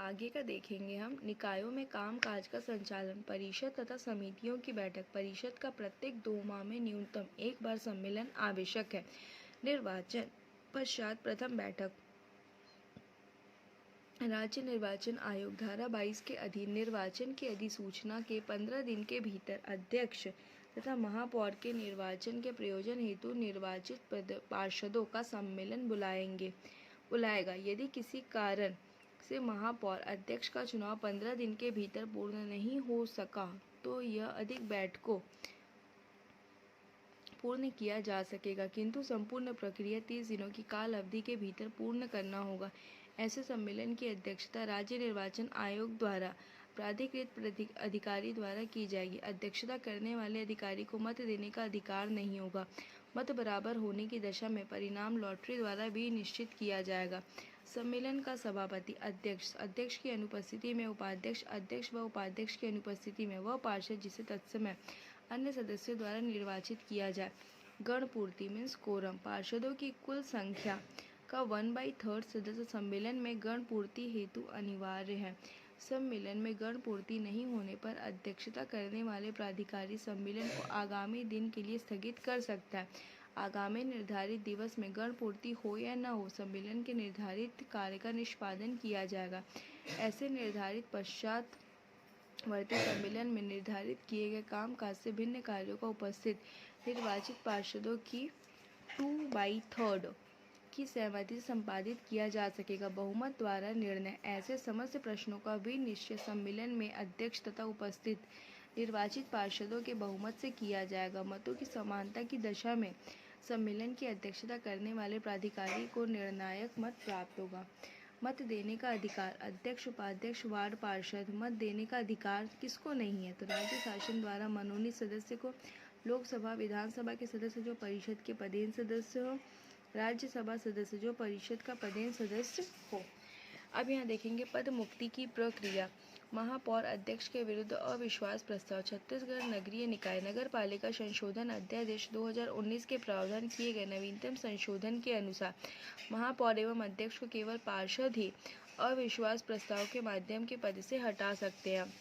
आगे का देखेंगे हम। निकायों में कामकाज का संचालन, परिषद तथा समितियों की बैठक। परिषद का प्रत्येक 2 माह में न्यूनतम एक बार सम्मेलन आवश्यक है। निर्वाचन पश्चात प्रथम बैठक। राज्य निर्वाचन आयोग धारा 22 के अधीन निर्वाचन की अधिसूचना के 15 दिन के भीतर अध्यक्ष तथा महापौर के निर्वाचन के प्रयोजन हेतु निर्वाचित पार्षदों का सम्मेलन बुलाएगा। यदि किसी कारण से महापौर अध्यक्ष का चुनाव 15 दिन के भीतर पूर्ण नहीं हो सका तो यह अधिक बैठकों पूर्ण किया जा सकेगा, किंतु संपूर्ण प्रक्रिया 30 दिनों की काल अवधि के भीतर पूर्ण करना होगा। ऐसे सम्मेलन की अध्यक्षता राज्य निर्वाचन आयोग द्वारा प्राधिकृत अधिकारी द्वारा की जाएगी। अध्यक्षता करने वाले अधिकारी को मत देने का अधिकार नहीं होगा। मत बराबर होने की दशा में परिणाम लॉटरी द्वारा भी निश्चित किया जाएगा। सम्मेलन का सभापति अध्यक्ष की अनुपस्थिति में उपाध्यक्ष, अध्यक्ष व उपाध्यक्ष की अनुपस्थिति में वह पार्षद जिसे तत्समय अन्य सदस्यों द्वारा निर्वाचित किया जाए। गणपूर्ति मीन्स कोरम, पार्षदों की कुल संख्या का 1/3 सदस्य सम्मेलन में गणपूर्ति हेतु अनिवार्य है। सम्मेलन में गणपूर्ति नहीं होने पर अध्यक्षता करने वाले प्राधिकारी सम्मेलन को आगामी दिन के लिए स्थगित कर सकता है। आगामी निर्धारित दिवस में गणपूर्ति हो या न हो, सम्मेलन के निर्धारित कार्य का निष्पादन किया जाएगा। ऐसे निर्धारित पश्चात वर्ती सम्मेलन में निर्धारित किए गए कामकाज से भिन्न कार्यों का उपस्थित निर्वाचित पार्षदों की 2/3 की सहमति से संपादित किया जा सकेगा। बहुमत द्वारा निर्णय। ऐसे समस्त प्रश्नों का भी निश्चय सम्मेलन में अध्यक्ष तथा उपस्थित निर्वाचित पार्षदों के बहुमत से किया जाएगा। मतों की समानता की दशा में सम्मेलन की अध्यक्षता करने वाले प्राधिकारी को निर्णायक मत प्राप्त होगा। मत देने का अधिकार। अध्यक्ष, उपाध्यक्ष, वार्ड पार्षद। मत देने का अधिकार किसको नहीं है? तो राज्य शासन द्वारा मनोनीत सदस्य को, लोकसभा विधानसभा के सदस्य जो परिषद के पदेन सदस्य हो, राज्यसभा सदस्य जो परिषद का पदेन सदस्य हो। अब यहाँ देखेंगे पद मुक्ति की प्रक्रिया। महापौर अध्यक्ष के विरुद्ध अविश्वास प्रस्ताव। छत्तीसगढ़ नगरीय निकाय नगर पालिका संशोधन अध्यादेश 2019 के प्रावधान किए गए नवीनतम संशोधन के अनुसार महापौर एवं अध्यक्ष को केवल पार्षद ही अविश्वास प्रस्ताव के माध्यम के पद से हटा सकते हैं।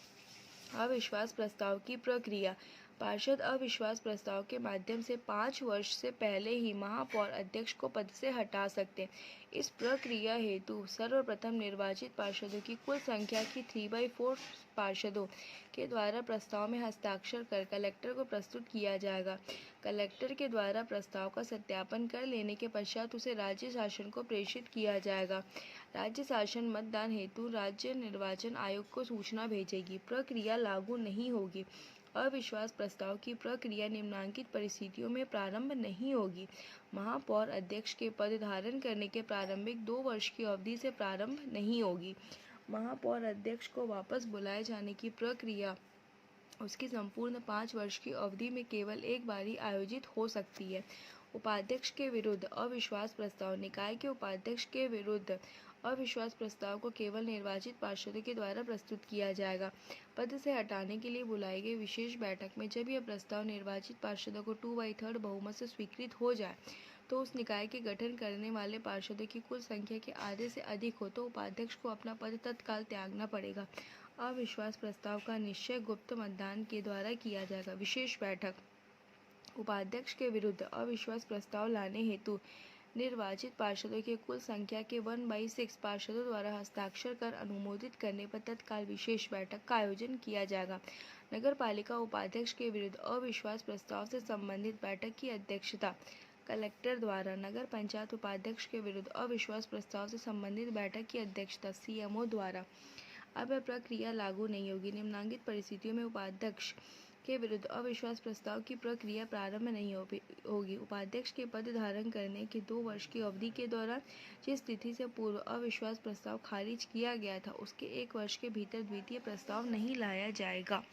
अविश्वास प्रस्ताव की प्रक्रिया। पार्षद अविश्वास प्रस्ताव के माध्यम से 5 वर्ष से पहले ही महापौर अध्यक्ष को पद से हटा सकते हैं। इस प्रक्रिया हेतु सर्वप्रथम निर्वाचित पार्षदों की कुल संख्या की 3/4 पार्षदों के द्वारा प्रस्ताव में हस्ताक्षर कर कलेक्टर को प्रस्तुत किया जाएगा। कलेक्टर के द्वारा प्रस्ताव का सत्यापन कर लेने के पश्चात उसे राज्य शासन को प्रेषित किया जाएगा। राज्य शासन मतदान हेतु राज्य निर्वाचन आयोग को सूचना भेजेगी। प्रक्रिया लागू नहीं होगी। अविश्वास प्रस्ताव की प्रक्रिया निम्नलिखित परिस्थितियों में प्रारंभ नहीं होगी। महापौर अध्यक्ष के पद धारण करने के प्रारंभिक 2 वर्ष की अवधि से प्रारंभ नहीं होगी। महापौर अध्यक्ष को वापस बुलाए जाने की प्रक्रिया उसकी संपूर्ण 5 वर्ष की अवधि में केवल एक बार ही आयोजित हो सकती है। उपाध्यक्ष के विरुद्ध अविश्वास प्रस्ताव। निकाय के उपाध्यक्ष के विरुद्ध अविश्वास प्रस्ताव को केवल निर्वाचित पार्षदों के द्वारा प्रस्तुत किया जाएगा। पद से हटाने के लिए बुलाई गई विशेष बैठक में जब यह प्रस्ताव निर्वाचित पार्षदों को 2/3 बहुमत से स्वीकृत हो जाए तो उस निकाय के गठन करने वाले पार्षदों की कुल संख्या के आधे से अधिक हो तो उपाध्यक्ष को अपना पद तत्काल त्यागना पड़ेगा। अविश्वास प्रस्ताव का निश्चय गुप्त मतदान के द्वारा किया जाएगा। विशेष बैठक। उपाध्यक्ष के विरुद्ध अविश्वास प्रस्ताव लाने हेतु निर्वाचित पार्षदों की कुल संख्या के 1/6 पार्षदों द्वारा हस्ताक्षर कर अनुमोदित करने पर तत्काल विशेष बैठक का आयोजन किया जाएगा। नगर पालिका उपाध्यक्ष के विरुद्ध अविश्वास प्रस्ताव से संबंधित बैठक की अध्यक्षता कलेक्टर द्वारा। नगर पंचायत उपाध्यक्ष के विरुद्ध अविश्वास प्रस्ताव से संबंधित बैठक की अध्यक्षता सीएमओ द्वारा। अब यह प्रक्रिया लागू नहीं होगी। निम्नलिखित परिस्थितियों में उपाध्यक्ष के विरुद्ध अविश्वास प्रस्ताव की प्रक्रिया प्रारंभ नहीं होगी। उपाध्यक्ष के पद धारण करने के 2 वर्ष की अवधि के दौरान जिस तिथि से पूर्व अविश्वास प्रस्ताव खारिज किया गया था उसके 1 वर्ष के भीतर द्वितीय प्रस्ताव नहीं लाया जाएगा।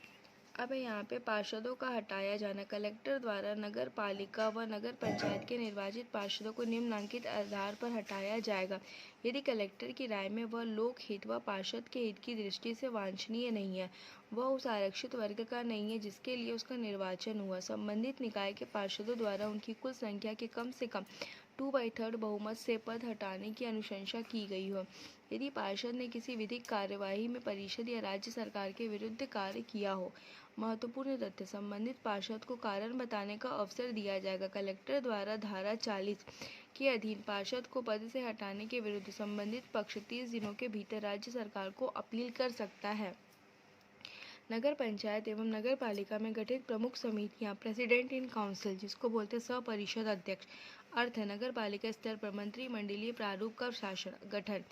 अब यहाँ पे पार्षदों का हटाया जाना। कलेक्टर द्वारा नगर पालिका व नगर पंचायत के निर्वाचित पार्षदों को निम्नलिखित आधार पर हटाया जाएगा। यदि कलेक्टर की राय में वह लोक हित व पार्षद के हित की दृष्टि से वांछनीय नहीं है, वह उस आरक्षित वर्ग का नहीं है जिसके लिए उसका निर्वाचन हुआ, संबंधित निकाय के पार्षदों द्वारा उनकी कुल संख्या के कम से कम 2/3 बहुमत से पद हटाने की अनुशंसा की गई हो। यदि पार्षद ने किसी विधिक कार्यवाही में परिषद या राज्य सरकार के विरुद्ध कार्य किया हो। महत्वपूर्ण तथ्य: संबंधित पार्षद को कारण बताने का अवसर दिया जाएगा। कलेक्टर द्वारा धारा 40 के अधीन पार्षद को पद से हटाने के विरुद्ध संबंधित पक्ष 30 दिनों के भीतर राज्य सरकार को अपील कर सकता है। नगर पंचायत एवं नगर पालिका में गठित प्रमुख समितियां प्रेसिडेंट इन काउंसिल, जिसको बोलते हैं सपरिषद अध्यक्ष, अर्थ है नगर पालिका स्तर पर मंत्रिमंडलीय प्रारूप का शासन गठन।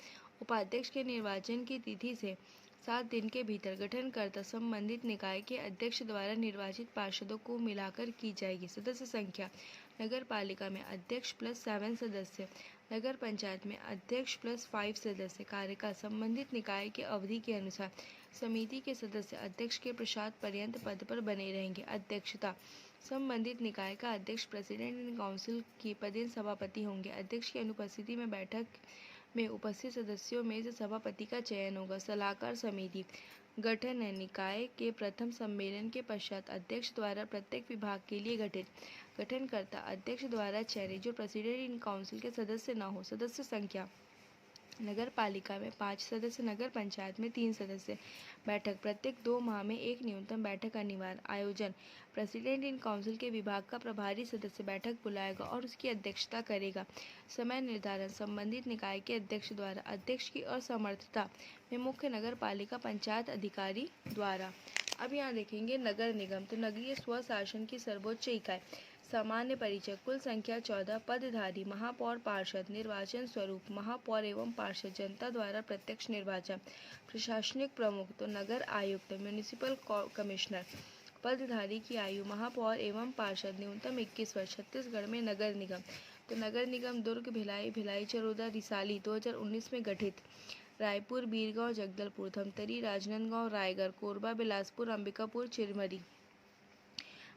उपाध्यक्ष के निर्वाचन की तिथि से 7 दिन के भीतर गठनकर्ता संबंधित निकाय के अध्यक्ष द्वारा निर्वाचित पार्षदों को मिलाकर की जाएगी। सदस्य संख्या: नगर पालिका में अध्यक्ष प्लस 7 सदस्य, नगर पंचायत में अध्यक्ष प्लस 5 सदस्य। कार्यकाल: संबंधित निकाय के अवधि के अनुसार समिति के सदस्य अध्यक्ष के पश्चात पर्यंत पद पर बने रहेंगे। अध्यक्षता: संबंधित निकाय का अध्यक्ष प्रेसिडेंट इन काउंसिल के पदेन सभापति होंगे। अध्यक्ष की अनुपस्थिति में बैठक में उपस्थित सदस्यों में से सभापति का चयन होगा। सलाहकार समिति गठन है निकाय के प्रथम सम्मेलन के पश्चात अध्यक्ष द्वारा प्रत्येक विभाग के लिए गठित। गठनकर्ता अध्यक्ष द्वारा चयनित, जो प्रेसिडेंट इन काउंसिल के सदस्य न हो। सदस्य संख्या: नगर पालिका में 5 सदस्य, नगर पंचायत में 3 सदस्य। बैठक: प्रत्येक 2 माह में एक न्यूनतम बैठक अनिवार्य। आयोजन: प्रेसिडेंट इन काउंसिल के विभाग का प्रभारी सदस्य बैठक बुलाएगा और उसकी अध्यक्षता करेगा। समय निर्धारण: संबंधित निकाय के अध्यक्ष द्वारा। अध्यक्ष की असमर्थता में मुख्य नगर पालिका पंचायत अधिकारी द्वारा। अब यहाँ देखेंगे नगर निगम। तो नगरीय स्वशासन की सर्वोच्च इकाई। सामान्य परिचय: कुल संख्या 14। पदधारी: महापौर पार्षद। निर्वाचन स्वरूप: महापौर एवं पार्षद, जनता द्वारा प्रत्यक्ष निर्वाचन। प्रशासनिक प्रमुख तो नगर आयुक्त, म्युनिसिपल कमिश्नर। पदधारी की आयु: महापौर एवं पार्षद न्यूनतम 21 वर्ष। छत्तीसगढ़ में नगर निगम तो नगर निगम दुर्ग, भिलाई, भिलाई चरोदा, रिसाली 2019 में गठित। Raipur, Birgaon, Jagdalpur, Dhamtari, Rajnandgaon, Raigarh, Korba, Bilaspur, Ambikapur, Chirmiri.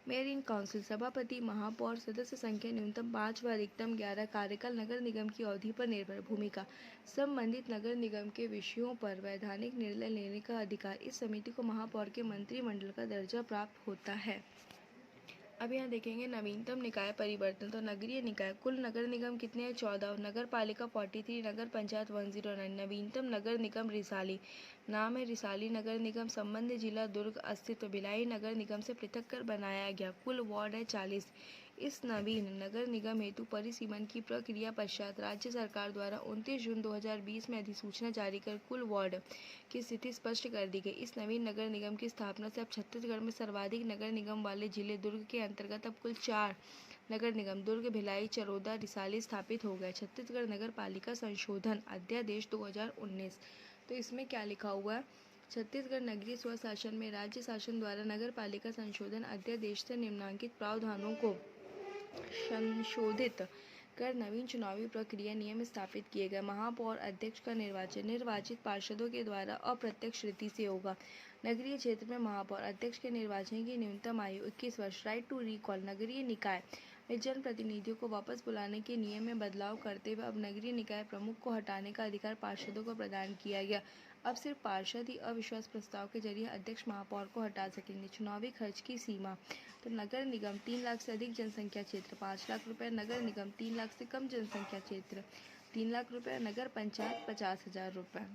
Mayor in council: सभापति, महापौर। सदस्य संख्या न्यूनतम 5 व अधिकतम 11। कार्यकाल: नगर निगम की अवधि पर निर्भर। भूमिका: संबंधित नगर निगम के विषयों पर वैधानिक निर्णय लेने का अधिकार। इस समिति को महापौर के मंत्रिमंडल का दर्जा प्राप्त होता है। अब यहाँ देखेंगे नवीनतम निकाय परिवर्तन। तो नगरीय निकाय: कुल नगर निगम कितने हैं? 14। नगर पालिका 43, नगर पंचायत 109। नवीनतम नगर निगम रिसाली। नाम है रिसाली नगर निगम। संबंध जिला दुर्ग। अस्तित्व: भिलाई नगर निगम से पृथक कर बनाया गया। कुल वार्ड है 40। इस नवीन नगर निगम हेतु परिसीमन की प्रक्रिया पश्चात राज्य सरकार द्वारा 29 जून 2020 में अधिसूचना जारी कर कुल वार्ड की स्थिति स्पष्ट कर दी गई। इस नवीन नगर निगम की स्थापना से अब छत्तीसगढ़ में सर्वाधिक नगर निगम वाले जिले दुर्ग के अंतर्गत अब कुल 4 नगर निगम दुर्ग, भिलाई, चरोदा, रिसाली स्थापित हो गए। छत्तीसगढ़ नगर पालिका संशोधन अध्यादेश 2019। तो इसमें क्या लिखा हुआ है? छत्तीसगढ़ नगरीय स्वशासन में राज्य शासन द्वारा नगर पालिका संशोधन अध्यादेश से निम्नलिखित प्रावधानों को संशोधित कर नवीन चुनावी प्रक्रिया नियम स्थापित किए गए। महापौर अध्यक्ष का निर्वाचन निर्वाचित पार्षदों के द्वारा अप्रत्यक्ष रीति से होगा। नगरीय क्षेत्र में महापौर अध्यक्ष के निर्वाचन की न्यूनतम आयु 21 वर्ष। राइट टू रिकॉल: नगरीय निकाय में जनप्रतिनिधियों को वापस बुलाने के नियम में बदलाव करते हुए अब नगरीय निकाय प्रमुख को हटाने का अधिकार पार्षदों को प्रदान किया गया। अब सिर्फ पार्षद ही अविश्वास प्रस्ताव के जरिए अध्यक्ष महापौर को हटा सकेंगे। चुनावी खर्च की सीमा: तो नगर निगम 3 लाख से अधिक जनसंख्या क्षेत्र 5 लाख रुपए, नगर निगम 3 लाख से कम जनसंख्या क्षेत्र 3 लाख रुपए, नगर पंचायत 50,000 रुपए।